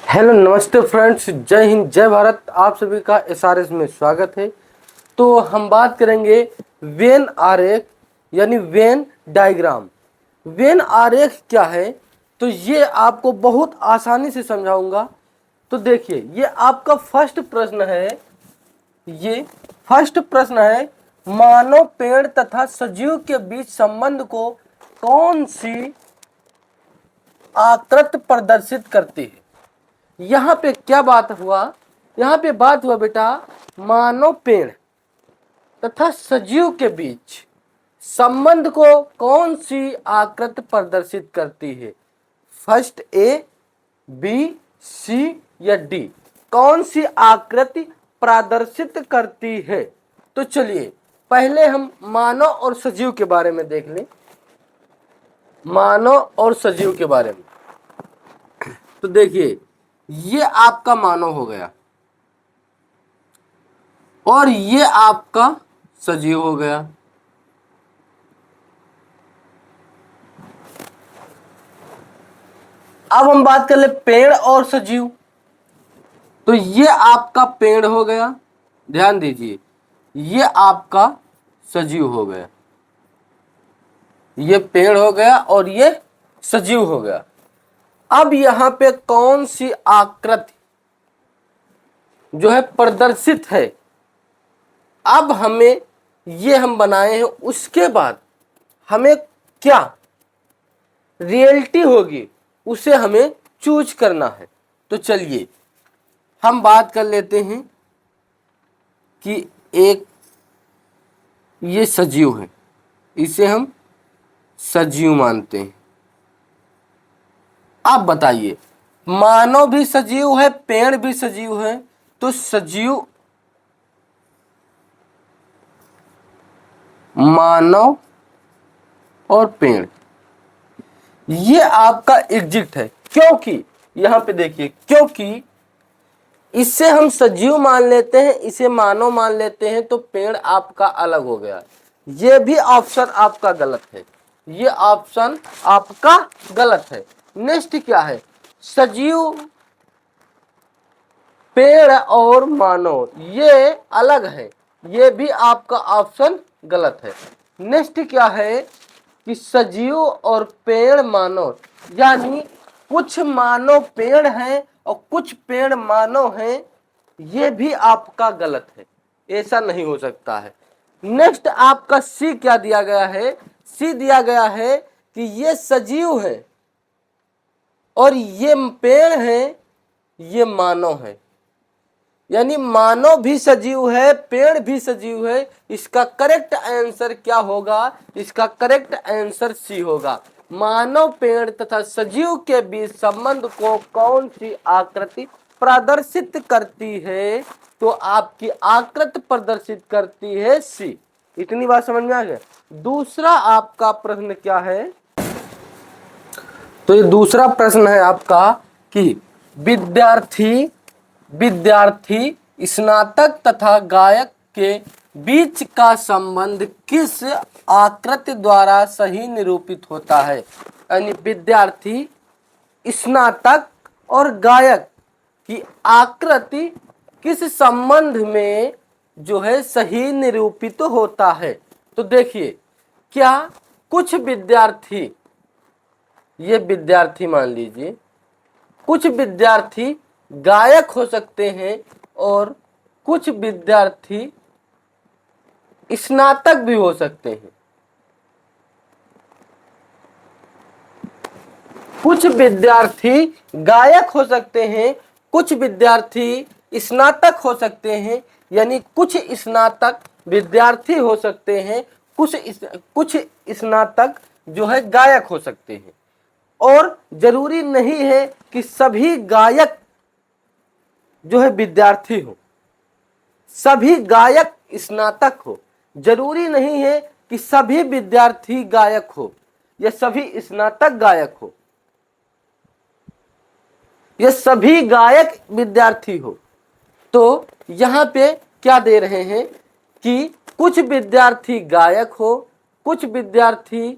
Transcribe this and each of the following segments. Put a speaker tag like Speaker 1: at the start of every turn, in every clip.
Speaker 1: Hello नमस्ते friends, जय हिंद जय भारत। आप सभी का एसआरएस में स्वागत है। तो हम बात करेंगे वेन आरेख यानी वेन डायग्राम। वेन आरेख क्या है तो ये आपको बहुत आसानी से समझाऊंगा। तो देखिए, ये आपका फर्स्ट प्रश्न है। ये फर्स्ट प्रश्न है, मानव पेड़ तथा सजीव के बीच संबंध को कौन सी आकृति प्रदर्शित करती है। यहाँ पे क्या बात हुआ, यहाँ पे बात हुआ बेटा, मानव पेड़ तथा सजीव के बीच संबंध को कौन सी आकृति प्रदर्शित करती है। फर्स्ट ए, बी, सी या डी, कौन सी आकृति प्रदर्शित करती है। तो चलिए पहले हम मानव और सजीव के बारे में देख लें। मानव और सजीव के बारे में तो देखिए, ये आपका मानव हो गया और ये आपका सजीव हो गया। अब हम बात कर ले पेड़ और सजीव। तो ये आपका पेड़ हो गया, ध्यान दीजिए, ये आपका सजीव हो गया। ये पेड़ हो गया और ये सजीव हो गया। अब यहां पे कौन सी आकृति जो है प्रदर्शित है, अब हमें ये हम बनाए हैं, उसके बाद हमें क्या रियलिटी होगी उसे हमें चूज करना है। तो चलिए हम बात कर लेते हैं कि एक ये सजीव है, इसे हम सजीव मानते हैं। आप बताइए, मानव भी सजीव है, पेड़ भी सजीव है, तो सजीव, मानव और पेड़, ये आपका एग्जिट है। क्योंकि यहां पे देखिए, क्योंकि इससे हम सजीव मान लेते हैं, इसे मानव मान लेते हैं, तो पेड़ आपका अलग हो गया। ये भी ऑप्शन आपका गलत है, ये ऑप्शन आपका गलत है। नेक्स्ट क्या है, सजीव, पेड़ और मानव ये अलग है, ये भी आपका ऑप्शन गलत है। नेक्स्ट क्या है कि सजीव और पेड़ मानव, यानी कुछ मानव पेड़ हैं और कुछ पेड़ मानव हैं, ये भी आपका गलत है, ऐसा नहीं हो सकता है। नेक्स्ट आपका सी क्या दिया गया है, सी दिया गया है कि ये सजीव है और ये पेड़ हैं, ये मानव है, यानी मानव भी सजीव है, पेड़ भी सजीव है। इसका करेक्ट आंसर क्या होगा, इसका करेक्ट आंसर सी होगा। मानव, पेड़ तथा सजीव के बीच संबंध को कौन सी आकृति प्रदर्शित करती है, तो आपकी आकृति प्रदर्शित करती है सी। इतनी बात समझ में आ गया। दूसरा आपका प्रश्न क्या है, तो ये दूसरा प्रश्न है आपका कि विद्यार्थी स्नातक तथा गायक के बीच का संबंध किस आकृति द्वारा सही निरूपित होता है। यानी विद्यार्थी, स्नातक और गायक की आकृति किस संबंध में जो है सही निरूपित होता है। तो देखिए, क्या कुछ विद्यार्थी, ये विद्यार्थी मान लीजिए, कुछ विद्यार्थी गायक हो सकते हैं और कुछ विद्यार्थी स्नातक भी हो सकते हैं। कुछ विद्यार्थी गायक हो सकते हैं, कुछ विद्यार्थी स्नातक हो सकते हैं, यानी कुछ स्नातक विद्यार्थी हो सकते हैं, कुछ स्नातक जो है गायक हो सकते हैं। और जरूरी नहीं है कि सभी गायक जो है विद्यार्थी हो, सभी गायक स्नातक हो। जरूरी नहीं है कि सभी विद्यार्थी गायक हो या सभी स्नातक गायक हो या सभी गायक विद्यार्थी हो। तो यहाँ पे क्या दे रहे हैं कि कुछ विद्यार्थी गायक हो, कुछ विद्यार्थी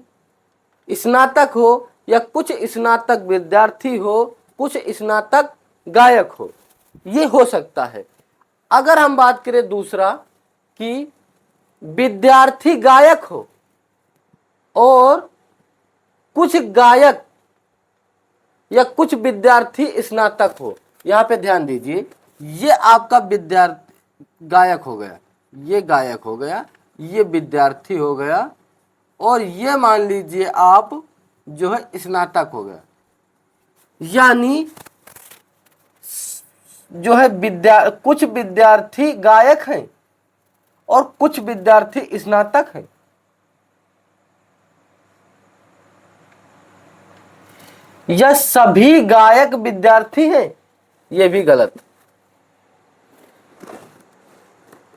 Speaker 1: स्नातक हो, या कुछ स्नातक विद्यार्थी हो, कुछ स्नातक गायक हो, ये हो सकता है। अगर हम बात करें दूसरा कि विद्यार्थी गायक हो और कुछ गायक या कुछ विद्यार्थी स्नातक हो, यहां पे ध्यान दीजिए, ये आपका विद्यार्थी गायक हो गया, ये गायक हो गया, ये विद्यार्थी हो गया, और ये मान लीजिए आप जो है स्नातक हो गया। यानी जो है कुछ विद्यार्थी गायक हैं और कुछ विद्यार्थी स्नातक हैं। यह सभी गायक विद्यार्थी हैं, यह भी गलत।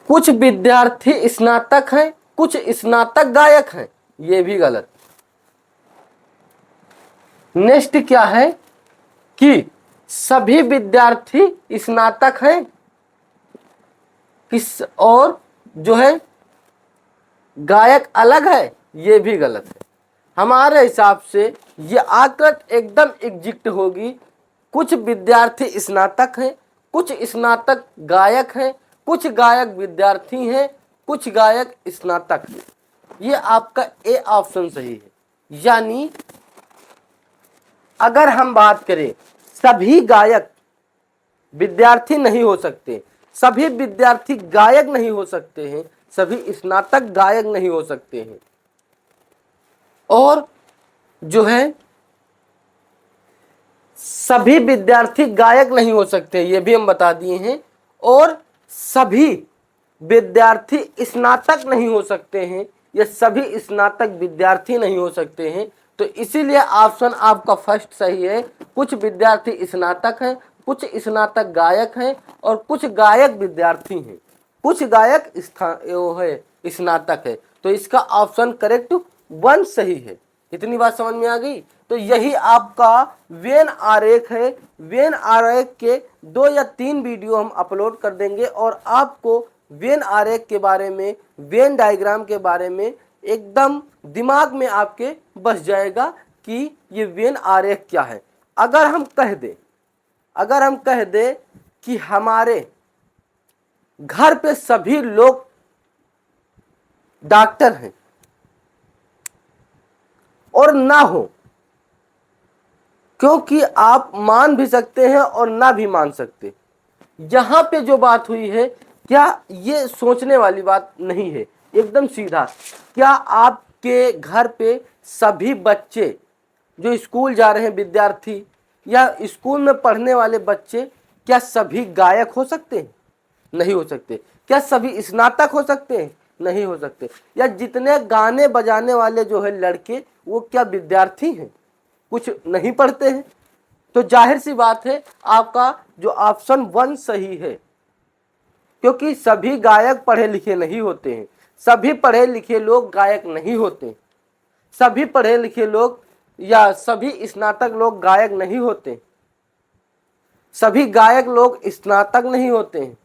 Speaker 1: कुछ विद्यार्थी स्नातक हैं, कुछ स्नातक गायक हैं, यह भी गलत। नेक्स्ट क्या है कि सभी विद्यार्थी स्नातक हैं किस और जो है गायक अलग है, यह भी गलत है। हमारे हिसाब से ये आकृत एकदम एग्जैक्ट होगी। कुछ विद्यार्थी स्नातक हैं, कुछ स्नातक गायक हैं, कुछ गायक विद्यार्थी हैं, कुछ गायक स्नातक हैं। ये आपका ए ऑप्शन सही है। यानी अगर हम बात करें, सभी गायक विद्यार्थी नहीं हो सकते, सभी विद्यार्थी गायक नहीं हो सकते हैं, सभी स्नातक गायक नहीं हो सकते हैं, और जो है सभी विद्यार्थी गायक नहीं हो सकते, ये भी हम बता दिए हैं, और सभी विद्यार्थी स्नातक नहीं हो सकते हैं, ये सभी स्नातक विद्यार्थी नहीं हो सकते हैं। तो इसीलिए ऑप्शन आपका फर्स्ट सही है। कुछ विद्यार्थी स्नातक हैं, कुछ स्नातक गायक हैं, और कुछ गायक विद्यार्थी हैं, कुछ गायक स्नातक है। तो इसका ऑप्शन करेक्ट 1 सही है। इतनी बात समझ में आ गई। तो यही आपका वेन आरेख है। वेन आरेख के 2 या 3 वीडियो हम अपलोड कर देंगे, और आपको वेन आरेख के बारे में, वेन डायग्राम के बारे में एकदम दिमाग में आपके बस जाएगा कि ये वेन आरेख क्या है। अगर हम कह दे कि हमारे घर पे सभी लोग डॉक्टर हैं और ना हो, क्योंकि आप मान भी सकते हैं और ना भी मान सकते। यहां पे जो बात हुई है, क्या ये सोचने वाली बात नहीं है, एकदम सीधा। क्या आपके घर पे सभी बच्चे जो स्कूल जा रहे हैं, विद्यार्थी या स्कूल में पढ़ने वाले बच्चे, क्या सभी गायक हो सकते हैं? नहीं हो सकते। क्या सभी स्नातक हो सकते हैं? नहीं हो सकते। या जितने गाने बजाने वाले जो है लड़के, वो क्या विद्यार्थी हैं? कुछ नहीं पढ़ते हैं। तो जाहिर सी बात है आपका जो ऑप्शन 1 सही है, क्योंकि सभी गायक पढ़े लिखे नहीं होते हैं, सभी पढ़े लिखे लोग गायक नहीं होते, सभी पढ़े लिखे लोग या सभी स्नातक लोग गायक नहीं होते, सभी गायक लोग स्नातक नहीं होते हैं।